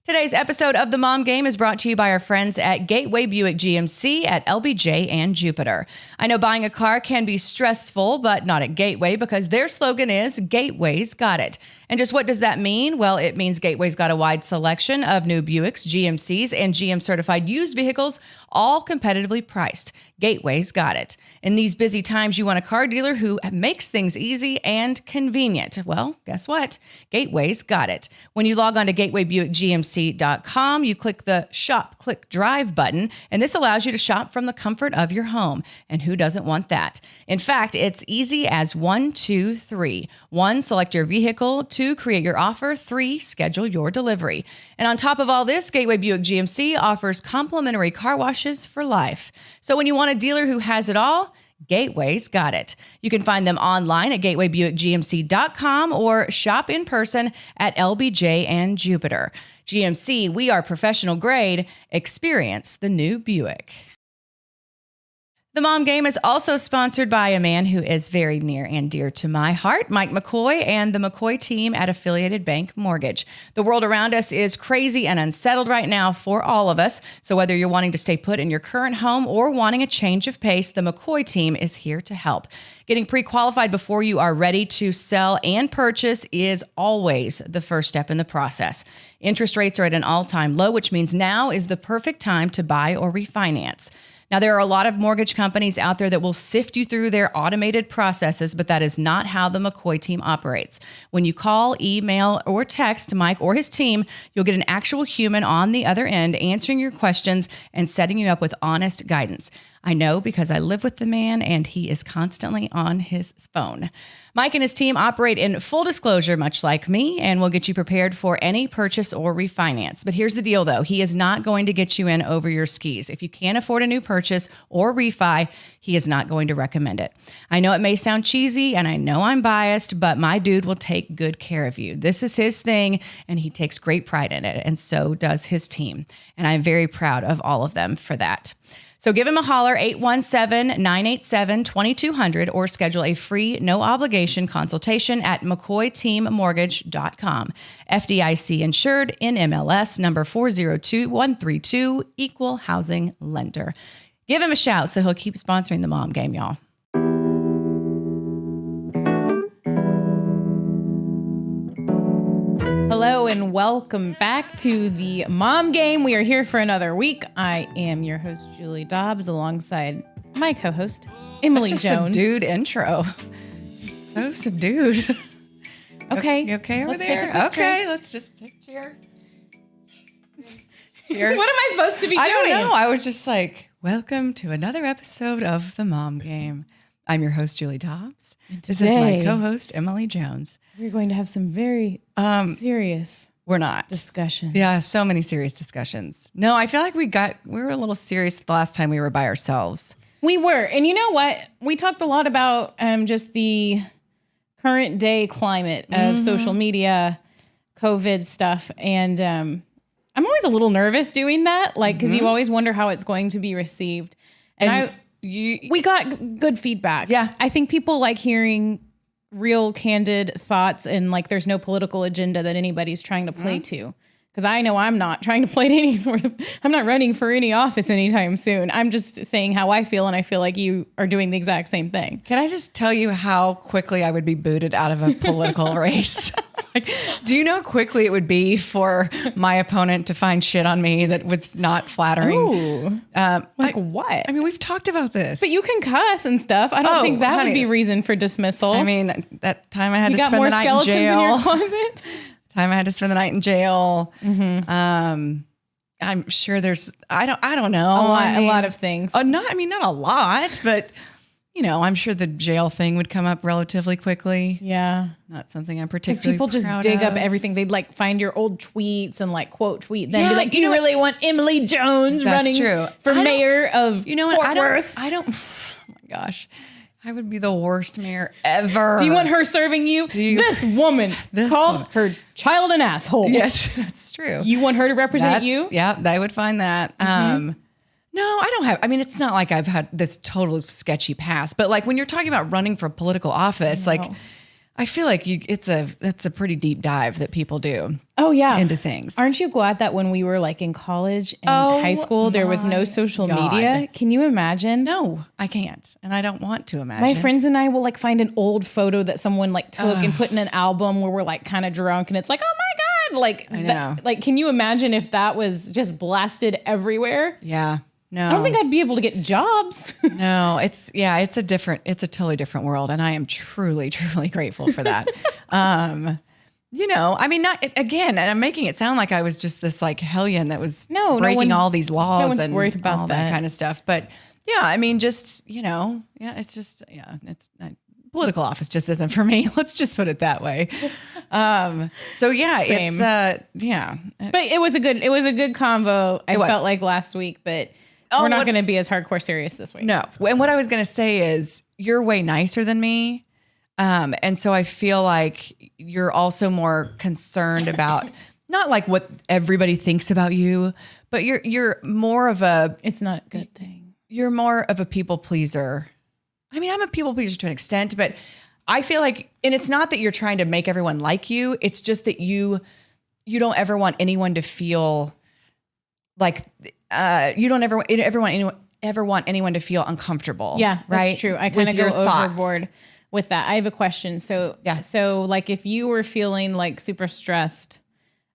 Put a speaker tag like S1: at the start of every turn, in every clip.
S1: Today's episode of The Mom Game is brought to you by our friends at Gateway Buick GMC at LBJ and Jupiter. I know buying a car can be stressful, but not at Gateway because their slogan is Gateway's Got It. And just what does that mean? Well, it means Gateway's got a wide selection of new Buicks, GMCs, and GM certified used vehicles, all competitively priced. Gateway's got it. In these busy times, you want a car dealer who makes things easy and convenient. Well, guess what? Gateway's got it. When you log on to gatewaybuickgmc.com, you click the Shop, Click, Drive button, and this allows you to shop from the comfort of your home. And who doesn't want that? In fact, it's easy as 1, 2, 3. 1, select your vehicle. 2, create your offer. 3, schedule your delivery. And on top of all this, Gateway Buick GMC offers complimentary car washes for life. So when you want a dealer who has it all, Gateway's got it. You can find them online at gatewaybuickgmc.com or shop in person at LBJ and Jupiter. GMC, we are professional grade. Experience the new Buick. The Mom Game is also sponsored by a man who is very near and dear to my heart, Mike McCoy and the McCoy team at Affiliated Bank Mortgage. The world around us is crazy and unsettled right now for all of us. So whether you're wanting to stay put in your current home or wanting a change of pace, the McCoy team is here to help. Getting pre-qualified before you are ready to sell and purchase is always the first step in the process. Interest rates are at an all-time low, which means now is the perfect time to buy or refinance. Now, there are a lot of mortgage companies out there that will sift you through their automated processes, but that is not how the McCoy team operates. When you call, email, or text Mike or his team, you'll get an actual human on the other end answering your questions and setting you up with honest guidance. I know because I live with the man and he is constantly on his phone. Mike and his team operate in full disclosure, much like me, and will get you prepared for any purchase or refinance. But here's the deal, though. He is not going to get you in over your skis. If you can't afford a new purchase or refi, he is not going to recommend it. I know it may sound cheesy, and I know I'm biased, but my dude will take good care of you. This is his thing, and he takes great pride in it, and so does his team. And I'm very proud of all of them for that. So give him a holler, 817-987-2200, or schedule a free, no-obligation consultation at McCoyTeamMortgage.com. FDIC insured, NMLS number 402132, equal housing lender. Give him a shout so he'll keep sponsoring the Mom Game, y'all. Hello and welcome back to the Mom Game. We are here for another week. I am your host, Julie Dobbs, alongside my co-host, Emily Jones.
S2: Subdued intro. So subdued.
S1: Okay.
S2: You okay over
S1: Let's
S2: there?
S1: take a
S2: Okay, let's just take cheers. Cheers.
S1: What am I supposed to be doing?
S2: I don't know. I was just like, welcome to another episode of the Mom Game. I'm your host, Julie Dobbs. This is my co-host, Emily Jones.
S1: We're going to have some very serious discussions.
S2: Yeah, so many serious discussions. No, I feel like we were a little serious the last time we were by ourselves.
S1: We were. And you know what? We talked a lot about just the current day climate of social media, COVID stuff. And I'm always a little nervous doing that, like, because you always wonder how it's going to be received. And we got good feedback.
S2: Yeah.
S1: I think people like hearing real candid thoughts, and like there's no political agenda that anybody's trying to play to. Because I know I'm not trying to play to any sort of, I'm not running for any office anytime soon. I'm just saying how I feel, and I feel like you are doing the exact same thing.
S2: Can I just tell you how quickly I would be booted out of a political race? Like, do you know how quickly it would be for my opponent to find shit on me that was not flattering?
S1: Ooh. What?
S2: I mean, we've talked about this.
S1: But you can cuss and stuff. I don't think that would be reason for dismissal.
S2: I mean, that time I had to
S1: got
S2: spend
S1: more
S2: the night in
S1: skeletons
S2: jail.
S1: in your closet?
S2: Time I had to spend the night in jail. I'm sure there's, I don't know.
S1: A lot of things.
S2: Not a lot, but you know, I'm sure the jail thing would come up relatively quickly.
S1: Yeah.
S2: Not something I'm
S1: Because
S2: particularly
S1: people just
S2: proud
S1: dig
S2: of.
S1: up everything. They'd like find your old tweets and like quote tweet them. Be like, do you really want Emily Jones running for mayor of Fort Worth?
S2: I don't, oh my gosh. I would be the worst mayor ever.
S1: Do you want her serving you? This woman called her child an asshole.
S2: Yes, that's true.
S1: You want her to represent you?
S2: Yeah, they would find that. No, I don't have, I mean, it's not like I've had this total sketchy past, but like when you're talking about running for political office, like I feel like it's a pretty deep dive that people do.
S3: Oh yeah.
S2: Into things.
S3: Aren't you glad that when we were like in college and
S2: Oh,
S3: high school, there was no social
S2: God.
S3: media? Can you imagine?
S2: No, I can't. And I don't want to imagine.
S3: My friends and I will like find an old photo that someone like took and put in an album where we're like kind of drunk and it's like, oh my God. Like,
S2: I know.
S3: like, can you imagine if that was just blasted everywhere?
S2: Yeah. No.
S3: I don't think I'd be able to get jobs.
S2: No, it's a totally different world. And I am truly, truly grateful for that. I mean, not again, and I'm making it sound like I was just this like hellion that was breaking all these laws and
S3: worried about
S2: all that kind of stuff. But yeah, I mean, just, it's just, it's political office just isn't for me. Let's just put it that way. So yeah,
S3: Same.
S2: it's, yeah.
S3: But it was a good convo. I felt like last week, but we're not going to be as hardcore serious this week.
S2: No. And what I was going to say is you're way nicer than me. And so I feel like you're also more concerned about not like what everybody thinks about you, but you're more of
S3: it's not a good thing.
S2: You're more of a people pleaser. I mean, I'm a people pleaser to an extent, but I feel like, and it's not that you're trying to make everyone like you. It's just that you don't ever want anyone to feel like, you don't ever want anyone to feel uncomfortable.
S3: Yeah,
S2: right.
S3: That's true. I kind of go overboard with that. I have a question. So like if you were feeling like super stressed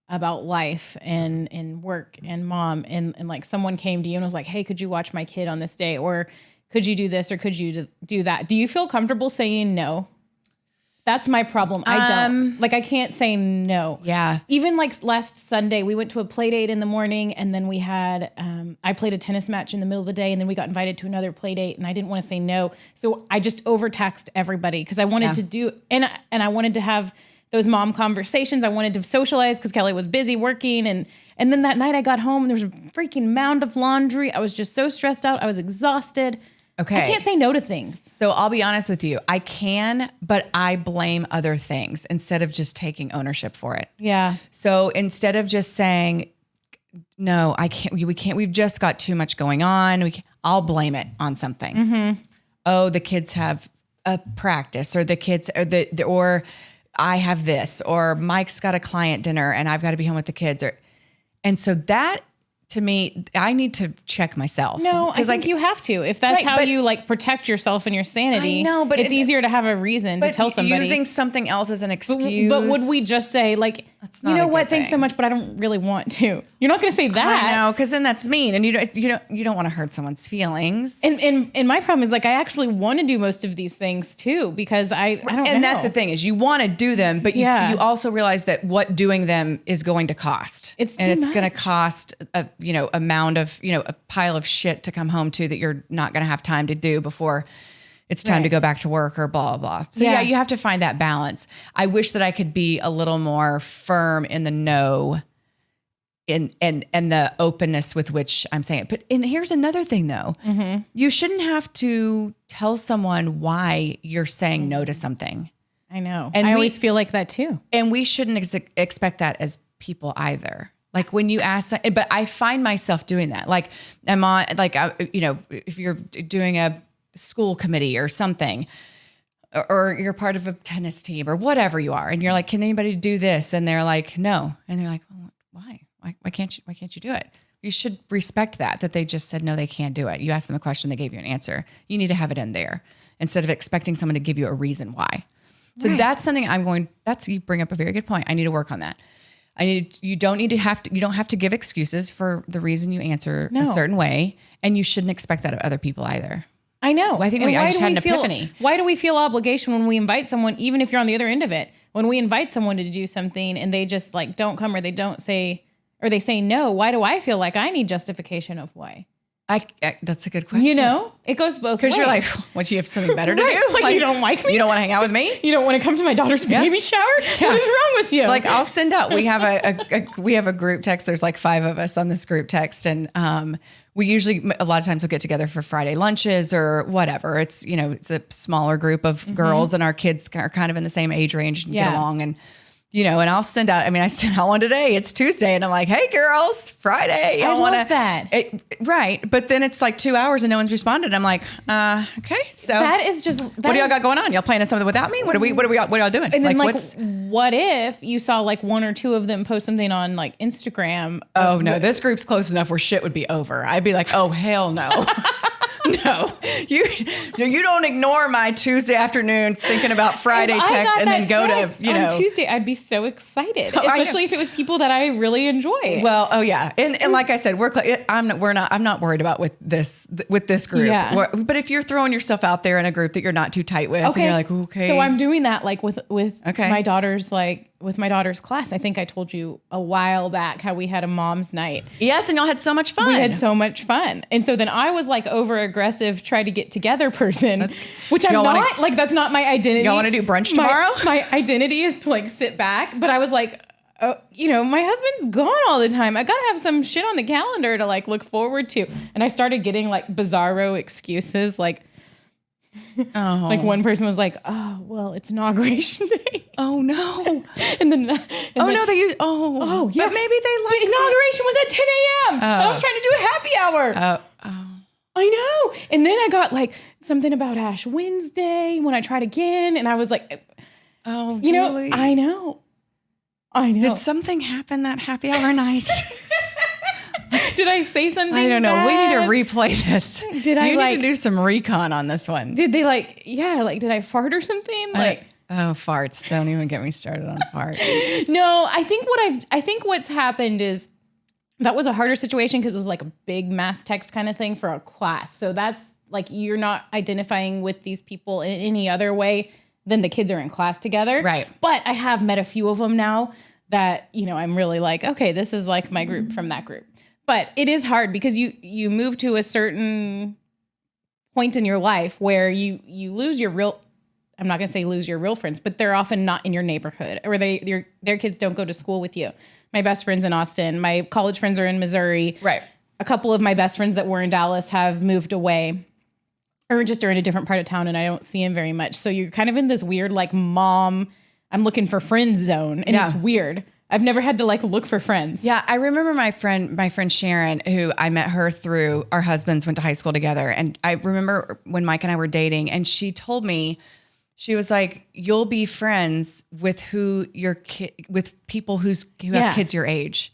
S3: about life and work and mom and like someone came to you and was like, hey, could you watch my kid on this day? Or could you do this? Or could you do that? Do you feel comfortable saying no? That's my problem. I don't. Like, I can't say no.
S2: Yeah.
S3: Even like last Sunday, we went to a play date in the morning and then we had, I played a tennis match in the middle of the day and then we got invited to another play date and I didn't want to say no. So I just overtaxed everybody because I wanted to do, and I wanted to have those mom conversations. I wanted to socialize because Kelly was busy working. And then that night I got home and there was a freaking mound of laundry. I was just so stressed out. I was exhausted.
S2: Okay.
S3: I can't say no to things.
S2: So I'll be honest with you. I can, but I blame other things instead of just taking ownership for it.
S3: Yeah.
S2: So instead of just saying, no, I can't, we can't, we've just got too much going on. I'll blame it on something. Mm-hmm. Oh, the kids have a practice or the kids or I have this, or Mike's got a client dinner and I've got to be home with the kids. And so that, to me, I need to check myself.
S3: No, I think you have to. If that's how you like protect yourself and your sanity,
S2: I know, but
S3: it's easier to have a reason to tell somebody.
S2: Using something else as an excuse.
S3: But would we just say like, you know what, thanks so much, but I don't really want to. You're not going to say that.
S2: I know, because then that's mean, and you don't want to hurt someone's feelings.
S3: And my problem is like I actually want to do most of these things too because I don't know.
S2: And that's the thing is you want to do them, but you also realize that what doing them is going to cost.
S3: It's
S2: going to cost a mound of a pile of shit to come home to that you're not going to have time to do before it's time to go back to work or blah, blah, blah. So you have to find that balance. I wish that I could be a little more firm in the no and the openness with which I'm saying it. But here's another thing though. Mm-hmm. You shouldn't have to tell someone why you're saying no to something.
S3: I know. And I always feel like that too.
S2: And we shouldn't expect that as people either. Like when you ask, but I find myself doing that. Like I'm on, like, if you're doing a school committee or something, or you're part of a tennis team or whatever you are, and you're like, can anybody do this? And they're like, no. And they're like, well, why? Why can't you do it? You should respect that they just said, no, they can't do it. You asked them a question, they gave you an answer. You need to have it in there instead of expecting someone to give you a reason why. So that's something you bring up a very good point. I need to work on that. You don't have to give excuses for the reason you answer a certain way, and you shouldn't expect that of other people either.
S3: I know.
S2: Well, I think I just had an epiphany.
S3: Why do we feel obligation when we invite someone, even if you're on the other end of it? When we invite someone to do something and they just like don't come or they don't say, or they say no, why do I feel like I need justification of why?
S2: That's a good question.
S3: It goes both ways.
S2: Because you're like, what, you have something better to do?
S3: Like you don't like me?
S2: You don't want to hang out with me?
S3: You don't want to come to my daughter's baby shower? Yeah. What is wrong with you?
S2: Like I'll send out, we have a group text. There's like 5 of us on this group text. And we usually, a lot of times we'll get together for Friday lunches or whatever. It's, it's a smaller group of girls and our kids are kind of in the same age range and get along.
S1: and I'll send out, I sent out one today. It's Tuesday and I'm like, hey girls, Friday.
S3: I love that.
S1: Right. But then it's like 2 hours and no one's responded. I'm like, okay. So
S3: that is just,
S1: what do y'all got going on? Y'all playing something without me? What are y'all doing?
S3: And then what if you saw like one or two of them post something on like Instagram?
S1: Oh no, this group's close enough where shit would be over. I'd be like, oh hell no. No, you don't ignore my Tuesday afternoon thinking about Friday text and then go to,
S3: on Tuesday. I'd be so excited, especially if it was people that I really enjoy.
S1: Well, oh yeah. And like I said, I'm not worried about with this group.
S3: Yeah.
S1: But if you're throwing yourself out there in a group that you're not too tight with and you're like, okay.
S3: So I'm doing that like with my daughter's with my daughter's class. I think I told you a while back how we had a mom's night.
S1: Yes, and y'all had so much fun.
S3: We had so much fun. And so then I was like over aggressive, try to get together person, which I'm not like, that's not my identity.
S1: Y'all want to do brunch tomorrow?
S3: My identity is to like sit back, but I was like, my husband's gone all the time. I got to have some shit on the calendar to like look forward to. And I started getting like bizarro excuses. Like, like one person was like, oh, well, it's inauguration day.
S1: Oh no.
S3: and then,
S1: no, they use,
S3: yeah.
S1: But maybe they like
S3: the inauguration was at 10 a.m. And I was trying to do a happy hour. I know. And then I got like something about Ash Wednesday when I tried again. And I was like,
S1: oh, Julie.
S3: I know.
S1: Did something happen that happy hour night?
S3: Did I say something?
S1: I don't know.
S3: Bad?
S1: We need to replay this. You need to do some recon on this one.
S3: Did they did I fart or something?
S1: Farts. Don't even get me started on farts.
S3: No, I think what's happened is that was a harder situation because it was like a big mass text kind of thing for a class. So that's like, you're not identifying with these people in any other way than the kids are in class together.
S1: Right.
S3: But I have met a few of them now that, I'm really like, okay, this is like my group from that group. But it is hard because you move to a certain point in your life where you lose your real, I'm not going to say lose your real friends, but they're often not in your neighborhood or their kids don't go to school with you. My best friend's in Austin. My college friends are in Missouri.
S1: Right.
S3: A couple of my best friends that were in Dallas have moved away or just are in a different part of town and I don't see them very much. So you're kind of in this weird like mom, I'm looking for friends zone and it's weird. I've never had to like look for friends.
S1: Yeah, I remember my friend Sharon, who I met her through our husbands went to high school together. And I remember when Mike and I were dating and she told me, she was like, you'll be friends with with people who have kids your age.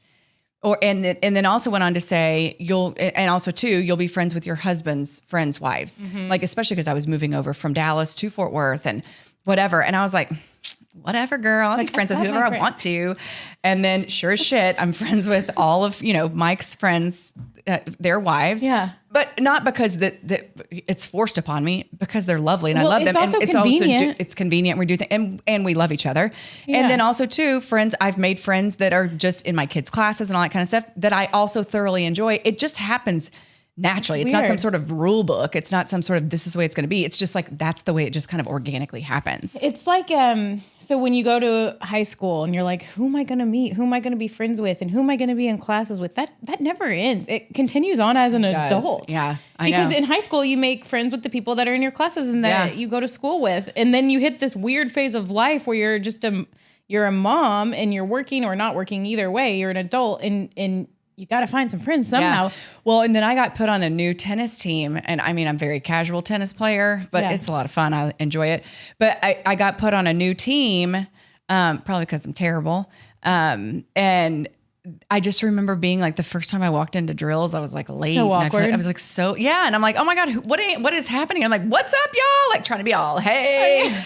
S1: And then also went on to say you'll be friends with your husband's friends' wives. Mm-hmm. Like, especially because I was moving over from Dallas to Fort Worth and whatever. And I was like, whatever, girl, I'll be friends with whoever I want to. And then sure as shit, I'm friends with all of, Mike's friends, their wives.
S3: Yeah.
S1: But not because that it's forced upon me, because they're lovely and I love them.
S3: Also
S1: and
S3: convenient.
S1: It's convenient. We do things and we love each other. Yeah. And then also too, I've made friends that are just in my kids' classes and all that kind of stuff that I also thoroughly enjoy. It just happens naturally. It's not some sort of rule book. It's not some sort of, this is the way it's going to be. It's just like, that's the way it just kind of organically happens.
S3: It's like, so when you go to high school and you're like, who am I going to meet? Who am I going to be friends with? And who am I going to be in classes with? That never ends. It continues on as an adult.
S1: Yeah.
S3: Because in high school, you make friends with the people that are in your classes and that you go to school with. And then you hit this weird phase of life where you're just you're a mom and you're working or not working either way. You're an adult and you got to find some friends somehow.
S1: Yeah. Well, and then I got put on a new tennis team. And I'm a very casual tennis player, but it's a lot of fun. I enjoy it. But I got put on a new team, probably because I'm terrible. And I just remember being like the first time I walked into drills, I was like late.
S3: So awkward.
S1: I was like, and I'm like, oh my God, what is happening? I'm like, what's up, y'all? Like trying to be all, hey.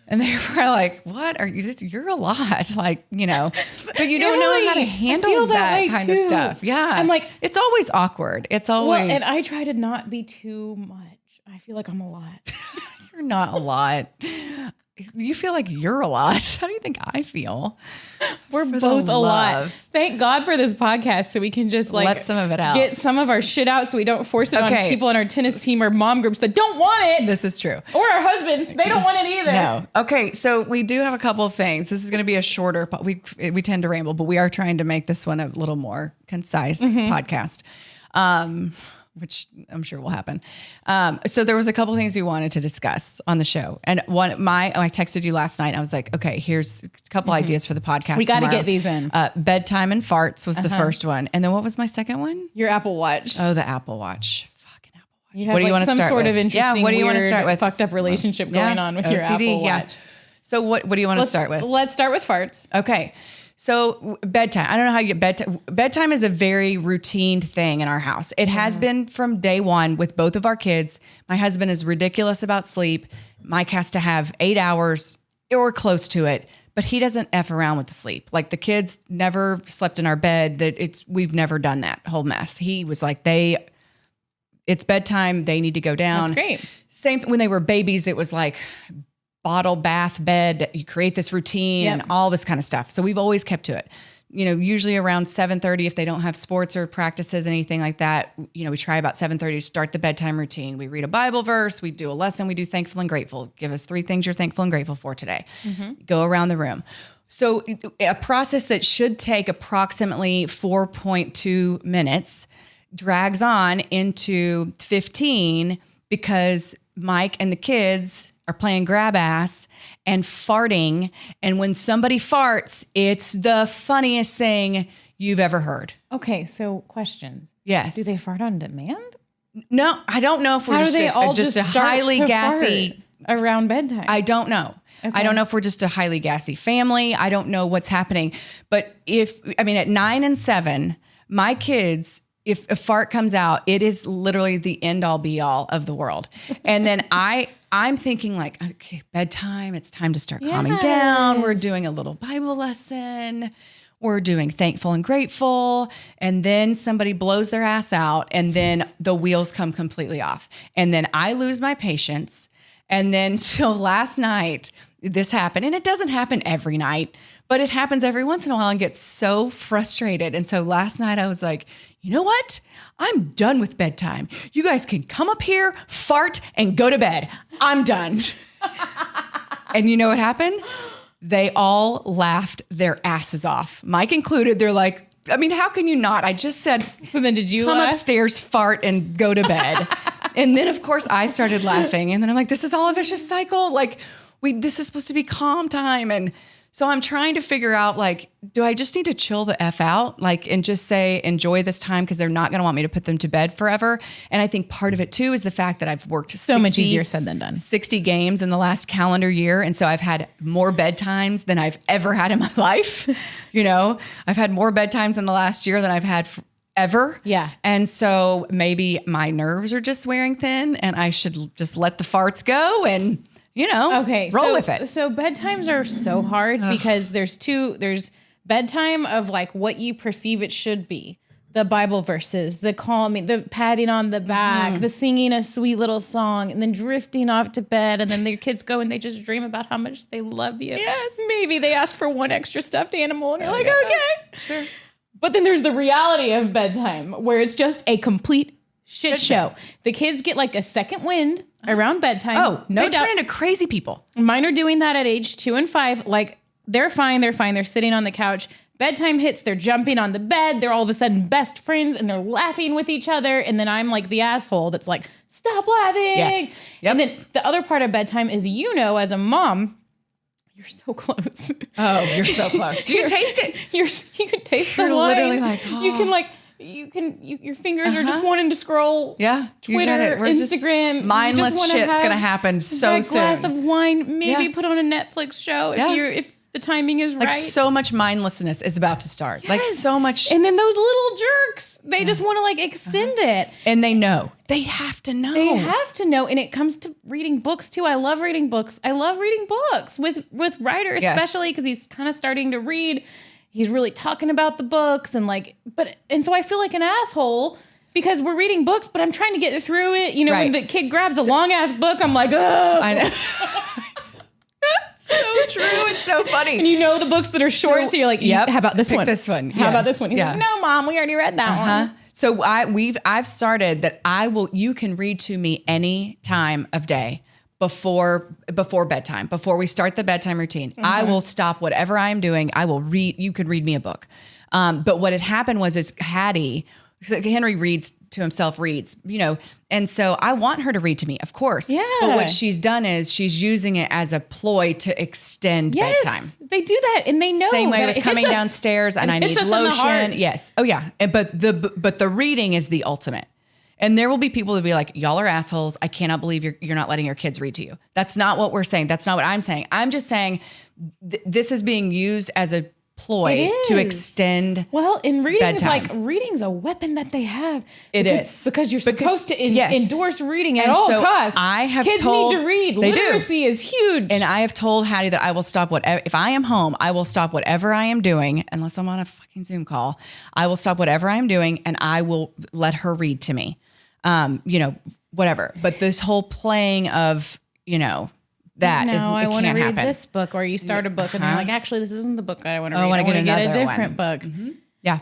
S1: And they were like, what are you, you're a lot, like, but you don't know how to handle that kind of stuff. Yeah.
S3: I'm like,
S1: it's always awkward. It's always.
S3: Well, and I try to not be too much. I feel like I'm a lot.
S1: You're not a lot. You feel like you're a lot. How do you think I feel?
S3: We're both a lot. Thank God for this podcast so we can just like
S1: let some of it out.
S3: Get some of our shit out so we don't force it on people on our tennis team or mom groups that don't want it.
S1: This is true.
S3: Or our husbands. They don't want it either.
S1: No. Okay. So we do have a couple of things. This is going to be a shorter, we tend to ramble, but we are trying to make this one a little more concise podcast. which I'm sure will happen. So there was a couple things we wanted to discuss on the show. And I texted you last night. I was like, okay, here's a couple ideas for the podcast.
S3: We got to
S1: tomorrow.
S3: get these in.
S1: Bedtime and farts was the first one. And then what was my second one?
S3: Your Apple Watch.
S1: Oh, the Apple Watch. Fucking Apple Watch.
S3: You have some sort of interesting,
S1: what do you want to start with?
S3: fucked up relationship going on with your Apple Watch.
S1: So what do you want to start with?
S3: Let's start with farts.
S1: Okay. So bedtime. I don't know how you get bedtime. Bedtime is a very routine thing in our house. It has been from day one with both of our kids. My husband is ridiculous about sleep. Mike has to have 8 hours or close to it, but he doesn't F around with the sleep. Like the kids never slept in our bed. We've never done that whole mess. He was like, it's bedtime. They need to go down.
S3: That's great.
S1: Same when they were babies. It was like bottle bath bed. You create this routine and all this kind of stuff. So we've always kept to it. Usually around 7:30, if they don't have sports or practices, anything like that, we try about 7:30 to start the bedtime routine. We read a Bible verse, we do a lesson, we do thankful and grateful. Give us 3 things you're thankful and grateful for today. Go around the room. So a process that should take approximately 4.2 minutes drags on into 15 because Mike and the kids are playing grab ass and farting. And when somebody farts, it's the funniest thing you've ever heard.
S3: Okay, so question.
S1: Yes.
S3: Do they fart on demand?
S1: No, I don't know if we're just a highly gassy
S3: around bedtime.
S1: I don't know. Okay. I don't know if we're just a highly gassy family. I don't know what's happening. But at 9 and 7, my kids, if a fart comes out, it is literally the end all be all of the world. And then I'm thinking like, okay, bedtime. It's time to start calming down. We're doing a little Bible lesson. We're doing thankful and grateful. And then somebody blows their ass out and then the wheels come completely off. And then I lose my patience. And then so last night this happened, and it doesn't happen every night, but it happens every once in a while and gets so frustrated. And so last night I was like, you know what? I'm done with bedtime. You guys can come up here, fart, and go to bed. I'm done. And you know what happened? They all laughed their asses off. Mike included. They're like, how can you not? I just said,
S3: so then did you
S1: come
S3: laugh?
S1: Upstairs, fart, and go to bed. And then, of course, I started laughing. And then I'm like, this is all a vicious cycle. Like, this is supposed to be calm time. And so I'm trying to figure out, like, do I just need to chill the F out, like, and just say, enjoy this time because they're not going to want me to put them to bed forever. And I think part of it, too, is the fact that I've worked
S3: so much easier said than done.
S1: 60 games in the last calendar year. And so I've had more bedtimes than I've ever had in my life. I've had more bedtimes in the last year than I've had ever.
S3: Yeah.
S1: And so maybe my nerves are just wearing thin and I should just let the farts go and roll with it.
S3: So bedtimes are so hard because there's bedtime of like what you perceive it should be. The Bible verses, the calming, the patting on the back, the singing a sweet little song, and then drifting off to bed. And then their kids go and they just dream about how much they love you.
S1: Yes.
S3: Maybe they ask for one extra stuffed animal and you're like, okay. Sure. But then there's the reality of bedtime where it's just a complete shit show. The kids get like a second wind around bedtime.
S1: Oh,
S3: no
S1: they
S3: doubt.
S1: turn into crazy people.
S3: Mine are doing that at age 2 and 5. Like they're fine. They're sitting on the couch. Bedtime hits. They're jumping on the bed. They're all of a sudden best friends and they're laughing with each other. And then I'm like the asshole that's like, stop laughing.
S1: Yes. Yep.
S3: And then the other part of bedtime is, as a mom, you're so close.
S1: Oh, you're so close. You can taste it.
S3: You can taste
S1: You're
S3: the wine.
S1: literally like,
S3: your fingers are just wanting to scroll.
S1: Yeah.
S3: Twitter, Instagram.
S1: Mindless shit's going to happen so soon.
S3: Glass of wine, maybe put on a Netflix show if the timing is right.
S1: Like so much mindlessness is about to start. Yes. Like so much.
S3: And then those little jerks, they just want to like extend it.
S1: And they know. They have to know.
S3: They have to know. And it comes to reading books too. I love reading books. I love reading books with Ryder, especially because he's kind of starting to read. He's really talking about the books and so I feel like an asshole because we're reading books, but I'm trying to get through it. When the kid grabs a long ass book, I'm like, ugh.
S1: I know. So true. It's so funny.
S3: And the books that are short, so you're like,
S1: yep,
S3: how about this one?
S1: This one.
S3: How about this one? He's like, no, Mom, we already read that one.
S1: So I've started that you can read to me any time of day before bedtime, before we start the bedtime routine. I will stop whatever I'm doing. I will read. You could read me a book. But what had happened was Hattie
S2: Henry reads to himself, and so I want her to read to me, of course.
S3: Yeah.
S2: But what she's done is she's using it as a ploy to extend bedtime.
S3: They do that, and they know.
S2: Same way
S3: that
S2: with
S3: it
S2: coming
S3: hits us-
S2: downstairs and I
S3: hits
S2: need
S3: us in the
S2: lotion.
S3: heart.
S2: Yes. Oh yeah. But the reading is the ultimate. And there will be people that be like, y'all are assholes. I cannot believe you're not letting your kids read to you. That's not what we're saying. That's not what I'm saying. I'm just saying this is being used as a ploy to extend.
S3: Well, in reading,
S2: bedtime.
S3: it's like reading's a weapon that they have.
S2: It is.
S3: Because you're supposed to
S2: yes.
S3: endorse reading at
S2: And
S3: all
S2: so
S3: costs.
S2: I have
S3: Kids
S2: told-
S3: need to read.
S2: They do.
S3: Literacy is huge.
S2: And I have told Hattie that I will stop whatever, if I am home, I will stop whatever I am doing, unless I'm on a fucking Zoom call. I will stop whatever I'm doing and I will let her read to me. Whatever. But this whole playing of, that is,
S3: I
S2: it
S3: want to
S2: can't
S3: read
S2: happen.
S3: this book, or you start a book and they're like, actually, this isn't the book I want to read.
S2: I wanna get
S3: wanna a
S2: another
S3: different
S2: one.
S3: book.
S2: Yeah.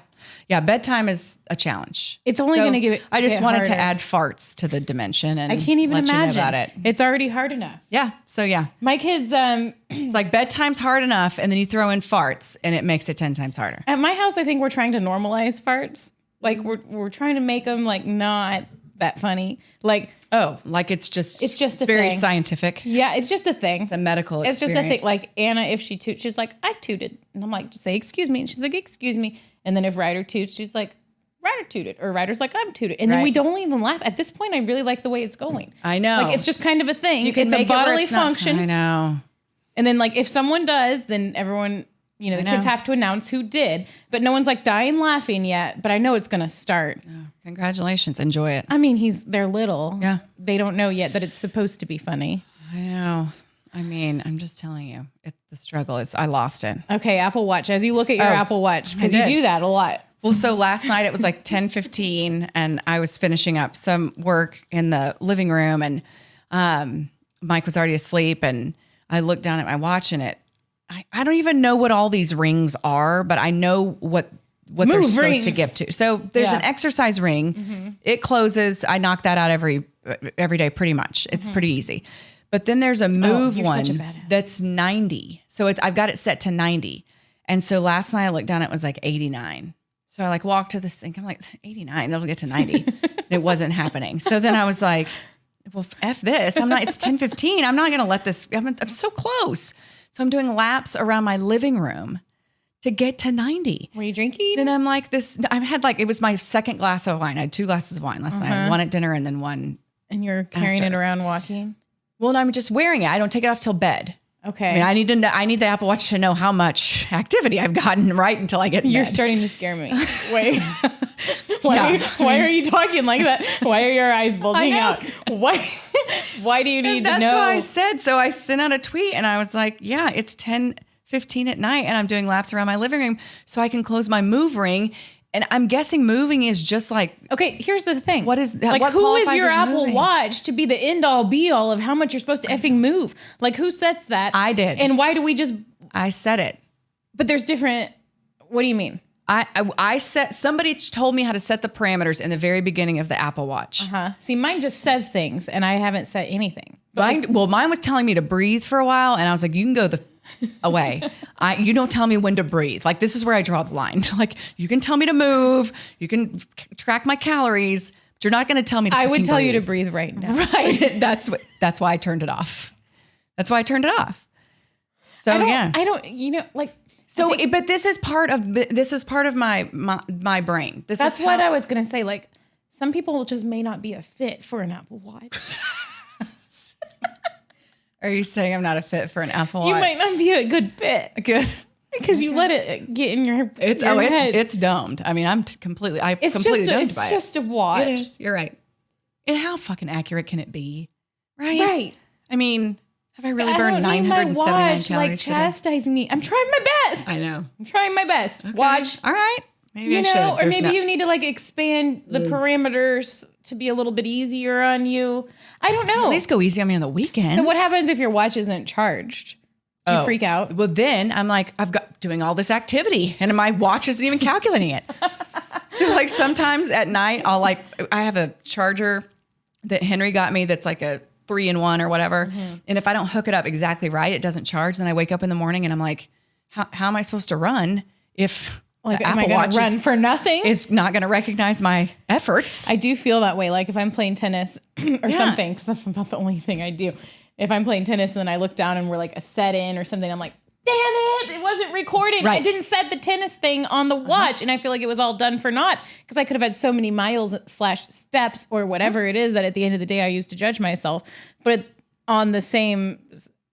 S2: Yeah. Bedtime is a challenge.
S3: It's only gonna get
S2: I just
S3: get
S2: wanted to
S3: harder.
S2: add farts to the dimension and
S3: I can't even
S2: let
S3: imagine
S2: you know about it.
S3: It's already hard enough.
S2: Yeah. So yeah,
S3: My kids,
S2: it's like bedtime's hard enough. And then you throw in farts and it makes it 10 times harder.
S3: at my house, I think we're trying to normalize farts. Like we're trying to make them like not that funny. Like,
S2: Oh, like it's just
S3: a
S2: very
S3: thing.
S2: scientific.
S3: yeah, it's just a thing.
S2: It's a medical
S3: It's
S2: experience.
S3: just a thing. Like Anna, if she toots, she's like, I tooted. And I'm like, just say, excuse me. And she's like, excuse me. And then if Ryder toots, she's like, Ryder tooted. Or Ryder's like, I'm tooted. And then we
S2: Right.
S3: don't even laugh. At this point, I really like the way it's going.
S2: I know.
S3: Like, it's just kind of a thing.
S2: You can
S3: It's
S2: make
S3: a
S2: it where
S3: bodily
S2: it's not-
S3: function.
S2: I know.
S3: And then like if someone does, then everyone, the kids
S2: know.
S3: have to announce who did. But no one's like dying laughing yet. But I know it's gonna start.
S2: Congratulations. Enjoy it.
S3: I mean, they're little.
S2: Yeah.
S3: They don't know yet that it's supposed to be funny.
S2: I know. I mean, I'm just telling you, the struggle is, I lost it.
S3: Okay, Apple Watch. As you look at your Apple Watch, because
S2: I
S3: you
S2: did.
S3: do that a lot.
S2: Well, so last night it was like 10:15 and I was finishing up some work in the living room and Mike was already asleep and I looked down at my watch and I don't even know what all these rings are, but I know what they're
S3: Move
S2: supposed
S3: rings.
S2: to give to. So there's
S3: Yeah.
S2: an exercise ring. It closes. I knock that out every day pretty much. It's pretty easy. But then there's a move
S3: you're
S2: one
S3: such a badass.
S2: that's 90. So I've got it set to 90. And so last night I looked down, it was like 89. So I like walked to the sink. I'm like, 89, it'll get to 90. It wasn't happening. So then I was like, well, F this. It's 10:15. I'm not going to let this, I'm so close. So I'm doing laps around my living room to get to 90.
S3: Were you drinking?
S2: Then I'm like it was my second glass of wine. I had 2 glasses of wine last night. One at dinner and then one.
S3: And you're carrying it around walking?
S2: Well, I'm just wearing it. I don't take it off till bed.
S3: Okay.
S2: I mean, I need the Apple Watch to know how much activity I've gotten right until I get in
S3: You're
S2: bed.
S3: starting to scare me. Wait. Why are you talking like that? Why are your eyes bulging
S2: know.
S3: out? Why do you need to
S2: That's
S3: know?
S2: what I said. So I sent out a tweet and I was like, yeah, it's 10:15 at night and I'm doing laps around my living room so I can close my move ring. And I'm guessing moving is just like,
S3: Okay, here's the thing.
S2: What is-
S3: like?
S2: what
S3: Who is
S2: qualifies
S3: your
S2: as
S3: Apple
S2: moving?
S3: Watch to be the end all be all of how much you're supposed to effing move? Like, who sets that?
S2: I did.
S3: And why do we just?
S2: I said it.
S3: But there's different. What do you mean?
S2: I set, somebody told me how to set the parameters in the very beginning of the Apple Watch.
S3: See, mine just says things, and I haven't set anything.
S2: Mine was telling me to breathe for a while, and I was like, "You can go away. You don't tell me when to breathe. Like this is where I draw the line. Like you can tell me to move, you can track my calories, but you're not going to tell me to.
S3: I would
S2: fucking
S3: tell you to
S2: breathe.
S3: breathe right now.
S2: Right. That's why I turned it off. That's why I turned it off. So
S3: I don't. You know, like.
S2: So, but this is part of my brain.
S3: That's what I was gonna say. Like, some people just may not be a fit for an Apple Watch.
S2: Are you saying I'm not a fit for an Apple Watch?
S3: You might not be a good fit
S2: Good.
S3: because you let it get in your
S2: It's
S3: your head.
S2: it's domed. I mean, I'm completely domed
S3: It's
S2: by
S3: just
S2: it.
S3: a watch.
S2: It is. You're right. And how fucking accurate can it be? Right.
S3: Right.
S2: I mean, have I really
S3: I
S2: burned
S3: don't need my
S2: 979
S3: watch
S2: calories
S3: like
S2: today?
S3: chastising me. I'm trying my best.
S2: I know.
S3: I'm trying my best. Watch.
S2: All right. Maybe
S3: You
S2: I
S3: know,
S2: should.
S3: or
S2: There's
S3: maybe you need to like expand the parameters to be a little bit easier on you. I don't know.
S2: at least go easy on me on the weekend.
S3: So what happens if your watch isn't charged? You freak out.
S2: Well, then I'm like, I've got doing all this activity and my watch isn't even calculating it. So like sometimes at night I have a charger that Henry got me that's like a 3-in-1 or whatever.
S3: Mm-hmm.
S2: And if I don't hook it up exactly right, it doesn't charge. Then I wake up in the morning and I'm like, how am I supposed to run if
S3: Like,
S1: The
S3: am I
S1: Apple
S3: going
S1: Watch
S3: to run for nothing?
S1: is not going to recognize my efforts.
S3: I do feel that way. Like if I'm playing tennis or something, because that's about the only thing I do. If I'm playing tennis and then I look down and we're like a set in or something, I'm like, damn it, it wasn't recorded.
S1: Right.
S3: I didn't set the tennis thing on the watch. And I feel like it was all done for naught because I could have had so many miles / steps or whatever it is that at the end of the day I use to judge myself. But on the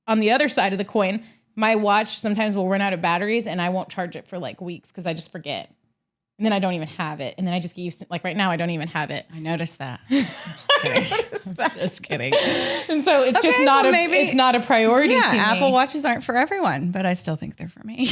S3: other side of the coin, my watch sometimes will run out of batteries and I won't charge it for like weeks because I just forget. And then I don't even have it. And then I just get used to, like right now, I don't even have it.
S1: I noticed that. I'm just kidding. Just kidding.
S3: And so it's just not it's not a priority to me.
S1: Apple Watches aren't for everyone, but I still think they're for me.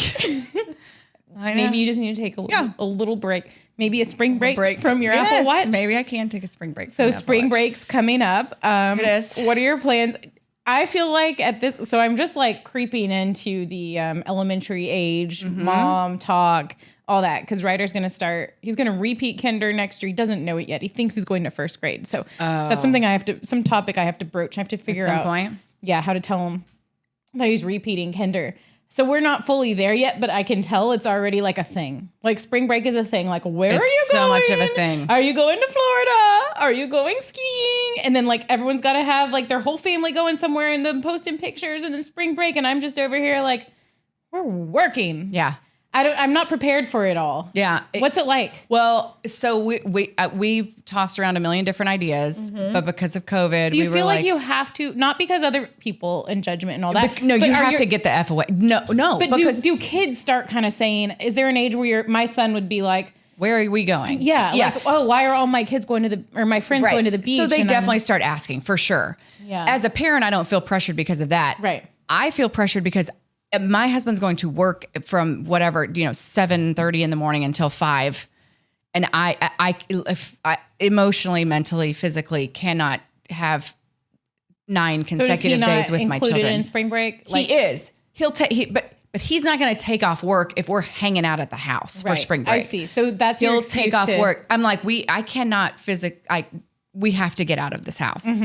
S3: Maybe you just need to take a little break. Maybe a spring break from your Apple Watch.
S1: Maybe I can take a spring break.
S3: So spring break's coming up.
S1: It is.
S3: What are your plans? I feel like so I'm just like creeping into the elementary age, mom talk, all that. Because Ryder's going to he's going to repeat kinder next year. He doesn't know it yet. He thinks he's going to first grade. So that's something some topic I have to broach. I have to figure out.
S1: At some point?
S3: Yeah, how to tell him that he's repeating kinder. So we're not fully there yet, but I can tell it's already like a thing. Like spring break is a thing. Like, where are you going?
S1: So much of a thing.
S3: Are you going to Florida? Are you going skiing? And then like everyone's got to have like their whole family going somewhere and then posting pictures and then spring break. And I'm just over here like, we're working.
S1: Yeah.
S3: I'm not prepared for it all.
S1: Yeah.
S3: What's it like?
S1: Well, so we tossed around a million different ideas, but because of COVID,
S3: Do you feel like you have to, not because other people and judgment and all that.
S1: But you have to get the F away. No.
S3: But
S1: because
S3: do kids start kind of saying, is there an age where my son would be like,
S1: where are we going?
S3: Yeah. Like, oh, why are all my kids going to or my friends going to the beach?
S1: So they definitely start asking for sure.
S3: Yeah.
S1: As a parent, I don't feel pressured because of that.
S3: Right.
S1: I feel pressured because my husband's going to work from whatever, 7:30 in the morning until 5. And I emotionally, mentally, physically cannot have 9 consecutive days with my children.
S3: Included in spring break?
S1: He is. He'll take, but he's not going to take off work if we're hanging out at the house for spring break.
S3: I see. So that's your excuse
S1: take off work. I'm like, I cannot we have to get out of this house.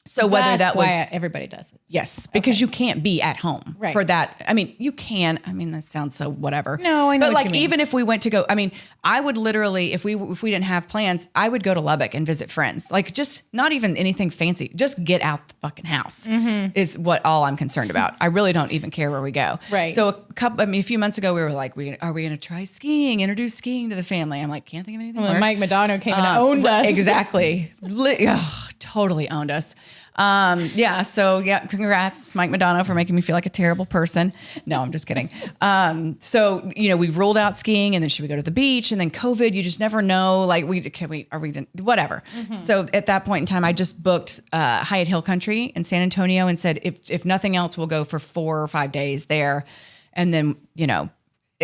S1: So whether that was
S3: why everybody does it.
S1: Yes, because you can't be at home for that. I mean, you can. I mean, that sounds so whatever.
S3: No, I know.
S1: But
S3: what you mean.
S1: even if we went to go, I mean, I would literally, if we didn't have plans, I would go to Lubbock and visit friends. Like, just not even anything fancy. Just get out the fucking house is all I'm concerned about. I really don't even care where we go.
S3: Right.
S1: So a few months ago, we were like, are we going to try skiing? Introduce skiing to the family. I'm like, can't think of anything worse.
S3: Mike Madonna came and owned us.
S1: Exactly. Totally owned us. So congrats, Mike Madonna, for making me feel like a terrible person. No, I'm just kidding. So we ruled out skiing, and then should we go to the beach? And then COVID, you just never know. Like, whatever. So at that point in time, I just booked Hyatt Hill Country in San Antonio and said, if nothing else, we'll go for 4 or 5 days there, and then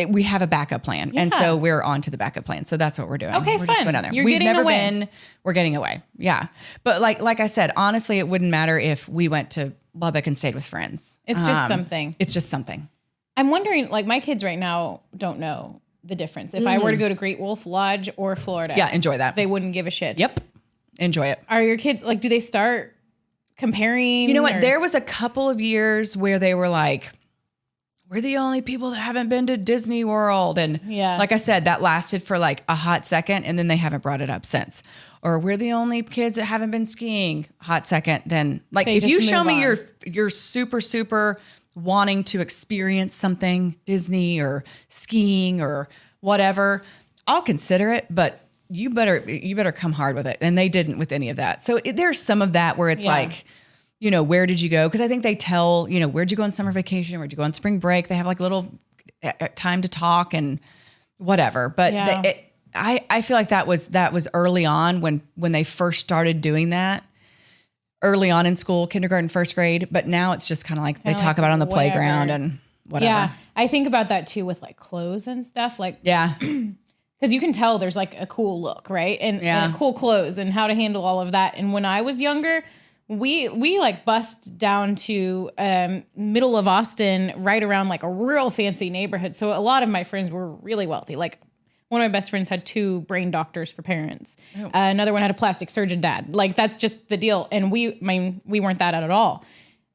S1: we have a backup plan. Yeah. And so we're on to the backup plan. So that's what we're doing.
S3: Okay,
S1: we're
S3: fun.
S1: Just going down there. We've never been. We're getting away. Yeah. But like I said, honestly, it wouldn't matter if we went to Lubbock and stayed with friends.
S3: It's just something.
S1: It's just something.
S3: I'm wondering, like, my kids right now don't know the difference. If I were to go to Great Wolf Lodge or Florida.
S1: Yeah, enjoy that.
S3: They wouldn't give a shit.
S1: Yep. Enjoy it.
S3: Are your kids, like, do they start comparing?
S1: You know what? There was a couple of years where they were like, we're the only people that haven't been to Disney World. And like I said, that lasted for like a hot second, and then they haven't brought it up since. Or we're the only kids that haven't been skiing. Hot second. Then like, if you show me you're super, super wanting to experience something, Disney or skiing or whatever, I'll consider it, but you better come hard with it. And they didn't with any of that. So there's some of that where it's like, where did you go? Because I think they tell, where'd you go on summer vacation? Where'd you go on spring break? They have like little time to talk and whatever. But I feel like that was early on when they first started doing that, early on in school, kindergarten, first grade. But now it's just kind of like they talk about it on the playground and whatever.
S3: Yeah, I think about that too with like clothes and stuff. Like,
S1: yeah.
S3: Because you can tell there's like a cool look, right? And cool clothes and how to handle all of that. And when I was younger, we like bust down to middle of Austin, right around like a real fancy neighborhood. So a lot of my friends were really wealthy. Like one of my best friends had 2 brain doctors for parents. Oh. Another one had a plastic surgeon dad. Like that's just the deal. And we weren't that at all.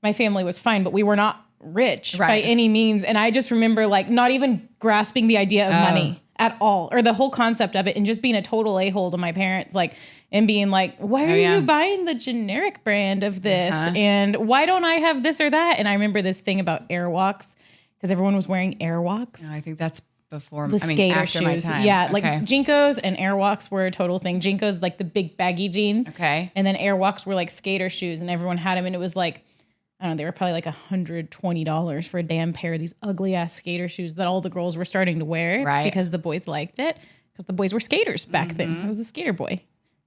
S3: My family was fine, but we were not rich by
S2: Right.
S3: any means. And I just remember like not even grasping the idea of money at all, or the whole concept of it, and just being a total a-hole to my parents, like, and being like, why are you buying the generic brand of this? And why don't I have this or that? And I remember this thing about Airwalks, because everyone was wearing Airwalks.
S2: No, I think that's before
S3: Skater
S2: after my
S3: shoes.
S2: time.
S3: Yeah, like Jinkos and Airwalks were a total thing. Jinkos, like the big baggy jeans.
S2: Okay.
S3: And then Airwalks were like skater shoes, and everyone had them. And it was like, I don't know, they were probably like $120 for a damn pair of these ugly ass skater shoes that all the girls were starting to wear.
S2: Right.
S3: Because the boys liked it. Because the boys were skaters back then. I was a skater boy.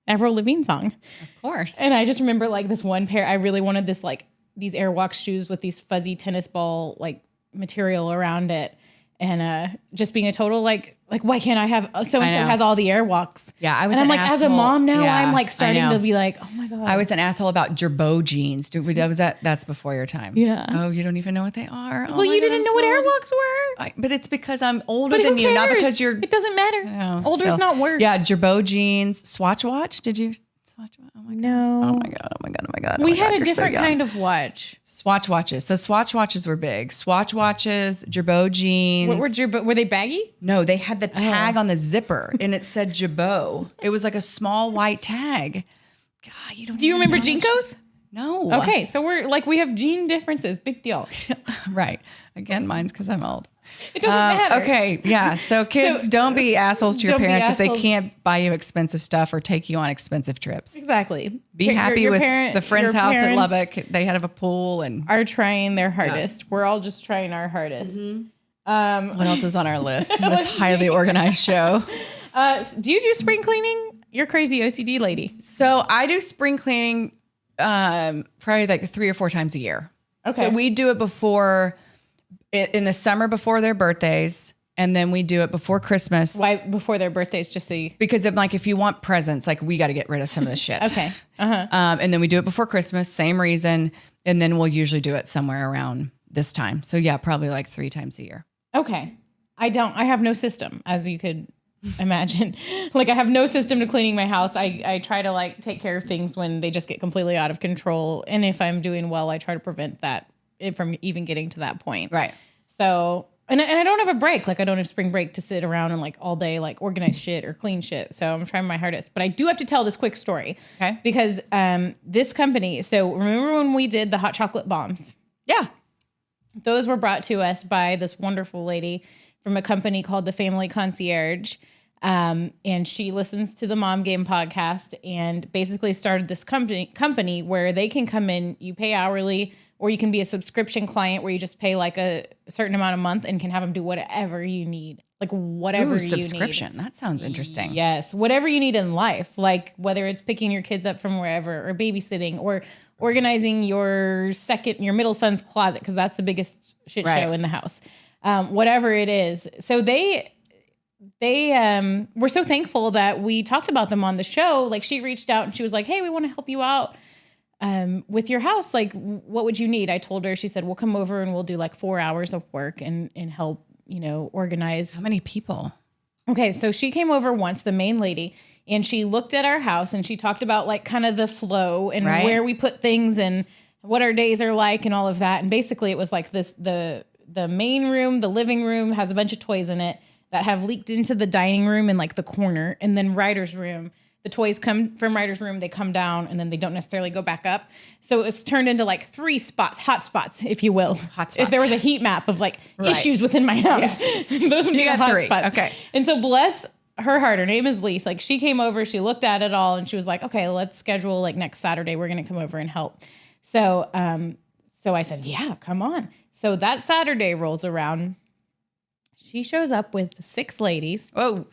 S3: Avril Lavigne song.
S2: Of course.
S3: And I just remember like this one pair, I really wanted this, like these Airwalks shoes with these fuzzy tennis ball like material around it. And just being a total like why can't I have so and so has all the Airwalks?
S2: Yeah, I was.
S3: And I'm
S2: an
S3: like, as a mom now,
S2: Yeah,
S3: I'm like starting
S2: I know.
S3: to be like, oh my god.
S2: I was an asshole about Gerbeau jeans. That's before your time.
S3: Yeah.
S2: Oh, you don't even know what they are.
S3: Well, you didn't know what Airwalks were.
S2: But it's because I'm older
S3: But
S2: than
S3: who
S2: you, not
S3: cares?
S2: because you're.
S3: It doesn't matter.
S2: No,
S3: Older's
S2: still.
S3: not worse.
S2: Yeah, Gerbeau jeans, Swatch watch. Did you Swatch watch? Oh my god.
S3: No.
S2: Oh my god. Oh my god. Oh my god.
S3: We had a different kind of watch.
S2: Swatch watches. So Swatch watches were big. Swatch watches, Gerbeau jeans.
S3: Were they baggy?
S2: No, they had the tag on the zipper and it said Gerbeau. It was like a small white tag. God, you don't.
S3: Do you
S2: even
S3: remember
S2: know
S3: Jinkos?
S2: No.
S3: Okay, so we have gene differences. Big deal.
S2: Right. Again, mine's because I'm old.
S3: It doesn't matter.
S2: Okay. Yeah. So kids, don't be assholes to your
S3: don't be
S2: parents if they
S3: assholes.
S2: can't buy you expensive stuff or take you on expensive trips.
S3: Exactly.
S2: Be happy with the friend's
S3: your
S2: house at
S3: parents
S2: Lubbock. They had a pool and
S3: are trying their hardest. We're all just trying our hardest.
S2: what else is on our list? This highly organized show.
S3: Do you do spring cleaning? You're crazy OCD lady.
S2: So I do spring cleaning probably like 3 or 4 times a year.
S3: Okay.
S2: So we do it in the summer before their birthdays, and then we do it before Christmas.
S3: Why before their birthdays? Just so you.
S2: Because I'm like, if you want presents, like we got to get rid of some of the shit.
S3: Okay.
S2: And then we do it before Christmas, same reason. And then we'll usually do it somewhere around this time. So yeah, probably like 3 times a year.
S3: Okay. I have no system, as you could imagine. Like I have no system to cleaning my house. I try to like take care of things when they just get completely out of control. And if I'm doing well, I try to prevent it from even getting to that point.
S2: Right.
S3: So, and I don't have a break. Like I don't have spring break to sit around and like all day, like organize shit or clean shit. So I'm trying my hardest, but I do have to tell this quick story.
S2: Okay.
S3: Because this company, so remember when we did the hot chocolate bombs?
S2: Yeah.
S3: Those were brought to us by this wonderful lady from a company called the Family Concierge. And she listens to the Mom Game podcast and basically started this company where they can come in, you pay hourly, or you can be a subscription client where you just pay like a certain amount a month and can have them do whatever you need. Like whatever you
S2: subscription.
S3: need.
S2: That sounds interesting.
S3: Yes. Whatever you need in life. Like whether it's picking your kids up from wherever or babysitting or organizing your middle son's closet, because that's the biggest shit show in the house. Whatever it is. So they were so thankful that we talked about them on the show. Like she reached out and she was like, hey, we want to help you out with your house. Like, what would you need? I told her, she said, we'll come over and we'll do like 4 hours of work and help, organize.
S2: How many people?
S3: Okay. So she came over once, the main lady, and she looked at our house and she talked about like kind of the flow and where we put things and what our days are like and all of that. And basically it was like the main room, the living room has a bunch of toys in it that have leaked into the dining room in like the corner, and then Ryder's room. The toys come from Ryder's room, they come down, and then they don't necessarily go back up. So it's turned into like 3 spots, hot spots, if you will.
S2: Hot spots.
S3: If there was a heat map of like issues within my house, those would be the hot
S2: 3.
S3: spots.
S2: Okay.
S3: And so bless her heart, her name is Lise. Like she came over, she looked at it all, and she was like, okay, let's schedule like next Saturday. We're going to come over and help. So I said, yeah, come on. So that Saturday rolls around. She shows up with 6 ladies.
S2: Whoa.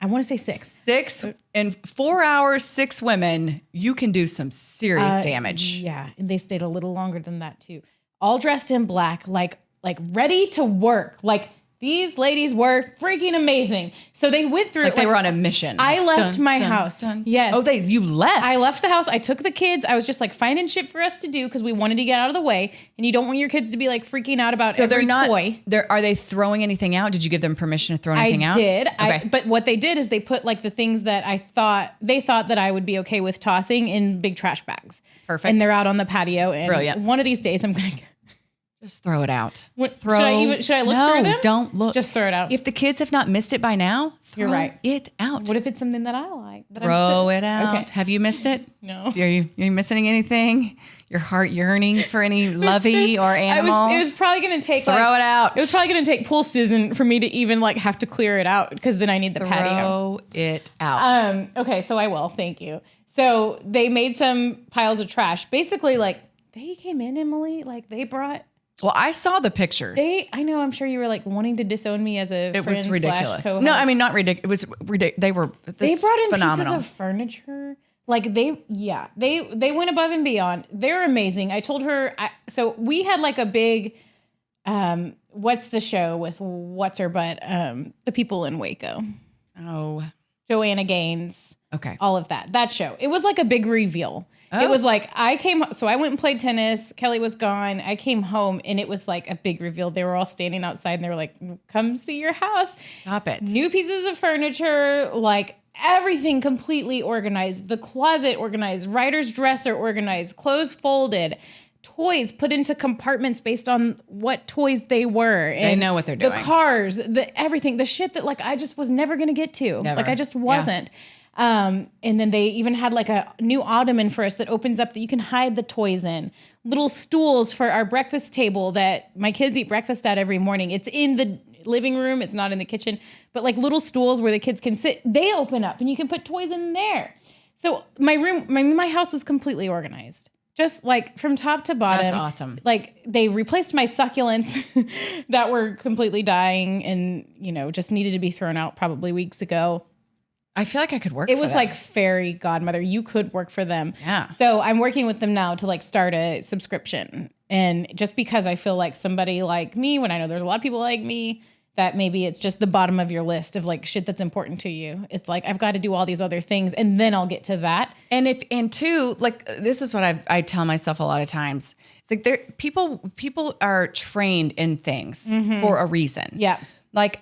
S3: I want to say 6.
S2: 6 in 4 hours, 6 women. You can do some serious damage.
S3: Yeah. And they stayed a little longer than that too. All dressed in black, like ready to work. Like these ladies were freaking amazing. So they went through
S2: Like they were on a mission.
S3: I left my house. Yes.
S2: Oh, you left.
S3: I left the house. I took the kids. I was just like finding shit for us to do because we wanted to get out of the way. And you don't want your kids to be like freaking out about every toy.
S2: Are they throwing anything out? Did you give them permission to throw anything out?
S3: I did.
S2: Okay.
S3: But what they did is they put like the things that they thought that I would be okay with tossing in big trash bags.
S2: Perfect.
S3: And they're out on the patio. And
S2: Brilliant.
S3: one of these days I'm going to
S2: Just throw it out.
S3: Should I look through them?
S2: Don't look.
S3: Just throw it out.
S2: If the kids have not missed it by now,
S3: You're right.
S2: it out.
S3: What if it's something that I like?
S2: Throw it out.
S3: Okay.
S2: Have you missed it?
S3: No.
S2: Are you missing anything? Your heart yearning for any lovey or animal?
S3: It was probably going to take
S2: Throw it out.
S3: It was probably going to take pool season for me to even like have to clear it out because then I need the patio.
S2: Throw it out.
S3: Okay, so I will. Thank you. So they made some piles of trash. Basically, like they came in, Emily. Like they brought.
S2: Well, I saw the pictures.
S3: I know. I'm sure you were like wanting to disown me as a.
S2: It was ridiculous.
S3: Co-host.
S2: No, I mean not ridiculous. It was ridiculous.
S3: They brought in
S2: phenomenal.
S3: pieces of furniture. Like they went above and beyond. They're amazing. I told her. So we had like a big. What's the show with what's her butt? The people in Waco.
S2: Oh,
S3: Joanna Gaines.
S2: okay.
S3: All of that show. It was like a big reveal.
S2: Oh.
S3: It was like so I went and played tennis. Kelly was gone. I came home and it was like a big reveal. They were all standing outside and they were like, come see your house.
S2: Stop it.
S3: New pieces of furniture, like everything completely organized. The closet organized, writer's dresser organized, clothes folded, toys put into compartments based on what toys they were.
S2: They know what they're doing.
S3: The cars, everything, the shit that like I just was never going to get to.
S2: Never.
S3: Like I just wasn't. Yeah. And then they even had like a new ottoman for us that opens up that you can hide the toys in. Little stools for our breakfast table that my kids eat breakfast at every morning. It's in the living room. It's not in the kitchen, but like little stools where the kids can sit. They open up and you can put toys in there. So my house was completely organized. Just like from top to bottom.
S2: That's awesome.
S3: Like they replaced my succulents that were completely dying and, just needed to be thrown out probably weeks ago.
S2: I feel like I could work
S3: It
S2: for
S3: was
S2: them.
S3: like fairy godmother. You could work for them.
S2: Yeah.
S3: So I'm working with them now to like start a subscription. And just because I feel like somebody like me, when I know there's a lot of people like me, that maybe it's just the bottom of your list of like shit that's important to you. It's like, I've got to do all these other things and then I'll get to that.
S2: And two, like this is what I tell myself a lot of times. It's like people are trained in things for a reason.
S3: Yeah.
S2: Like,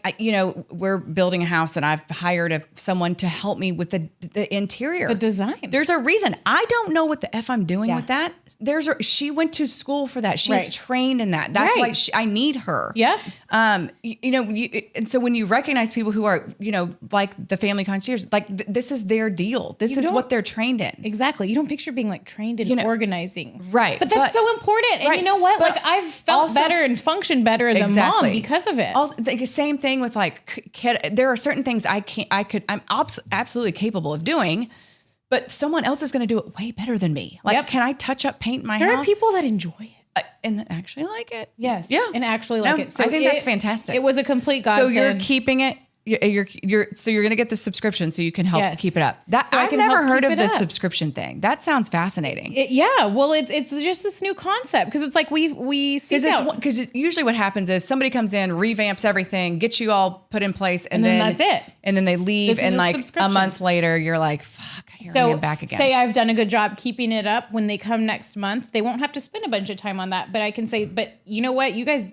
S2: we're building a house and I've hired someone to help me with the interior.
S3: The design.
S2: There's a reason. I don't know what the F I'm doing with that. She went to school for that. She's trained in that. That's why I need her.
S3: Yeah.
S2: And so when you recognize people who are, like the family concierge, like this is their deal. This is what they're trained in.
S3: Exactly. You don't picture being like trained in organizing.
S2: Right.
S3: But that's so important. And you know what? Like I've felt better and functioned better as a mom because of it.
S2: Also, the same thing with like there are certain things I'm absolutely capable of doing, but someone else is going to do it way better than me. Like, can I touch up paint in my house?
S3: There are people that enjoy it.
S2: And that actually like it.
S3: Yes.
S2: Yeah.
S3: And actually like it. So
S2: I think that's fantastic.
S3: It was a complete godsend.
S2: So you're keeping it. You're going to get the subscription so you can help keep it up. That
S3: so
S2: I've never heard of the subscription thing. That sounds fascinating.
S3: Well, it's just this new concept because it's like we see
S2: because usually what happens is somebody comes in, revamps everything, gets you all put in place, and then
S3: that's it.
S2: And then they leave, and like a month later, you're like, "Fuck, here I am back again."
S3: Say I've done a good job keeping it up. When they come next month, they won't have to spend a bunch of time on that. But I can say, but you know what, you guys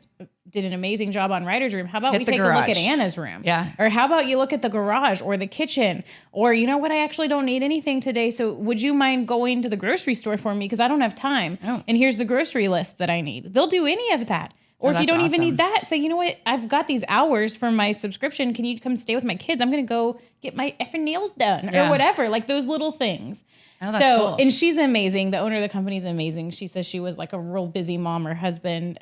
S3: did an amazing job on Ryder's room. How about we take a look at Anna's room?
S2: Yeah.
S3: Or how about you look at the garage or the kitchen? Or you know what? I actually don't need anything today. So would you mind going to the grocery store for me? Because I don't have time.
S2: Oh.
S3: And here's the grocery list that I need. They'll do any of that. Or if you don't even need that, say, you know what? I've got these hours for my subscription. Can you come stay with my kids? I'm going to go get my effing nails done or whatever. Like those little things.
S2: Oh, that's cool.
S3: And she's amazing. The owner of the company is amazing. She says she was like a real busy mom. Her husband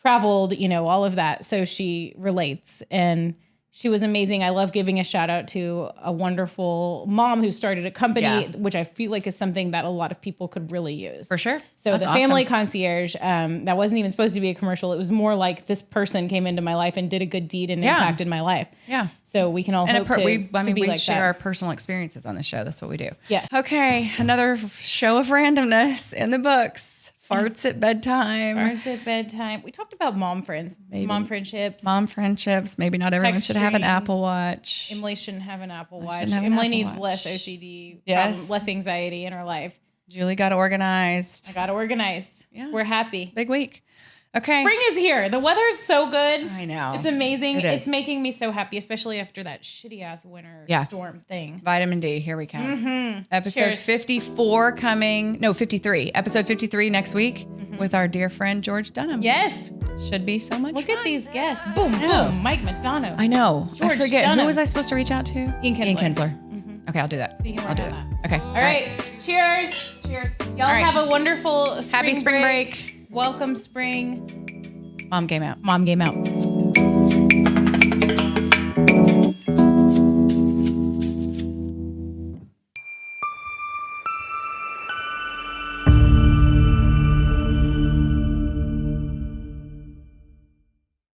S3: traveled, all of that. So she relates and she was amazing. I love giving a shout out to a wonderful mom who started a company, which I feel like is something that a lot of people could really use.
S2: For sure.
S3: So
S2: That's
S3: the
S2: awesome.
S3: family concierge, that wasn't even supposed to be a commercial. It was more like this person came into my life and did a good deed and impacted my life.
S2: Yeah.
S3: So we can all hope to be
S2: we
S3: like
S2: share
S3: that.
S2: our personal experiences on the show. That's what we do.
S3: Yeah.
S2: Okay. Another show of randomness in the books. Farts at bedtime.
S3: Farts at bedtime. We talked about mom friendships.
S2: Mom friendships. Maybe not everyone should have an Apple Watch.
S3: Emily shouldn't have an Apple Watch. Emily needs less OCD, less anxiety in her life.
S2: Julie got organized.
S3: I got organized. Yeah. We're happy.
S2: Big week. Okay.
S3: Spring is here. The weather is so good.
S2: I know.
S3: It's amazing.
S2: It is.
S3: It's making me so happy, especially after that shitty ass winter storm thing.
S2: Vitamin D. Here we come.
S3: Mm-hmm.
S2: Episode
S3: Cheers.
S2: 54 coming. No, 53. Episode 53 next week with our dear friend George Dunham.
S3: Yes.
S2: Should be so much
S3: Look
S2: fun.
S3: at these guests. Boom,
S2: know.
S3: boom. Mike McDonough.
S2: I know. I
S3: George
S2: forget.
S3: Dunham.
S2: Who was I supposed to reach out to?
S3: Ian Kinsler.
S2: Kinsler. Okay, I'll do that.
S3: See him
S2: I'll do
S3: right
S2: that.
S3: on
S2: Okay.
S3: All right. Cheers.
S2: Cheers.
S3: Y'all
S2: All right.
S3: have a wonderful
S2: Happy spring break.
S3: Welcome spring.
S2: Mom game out.
S3: Mom game out.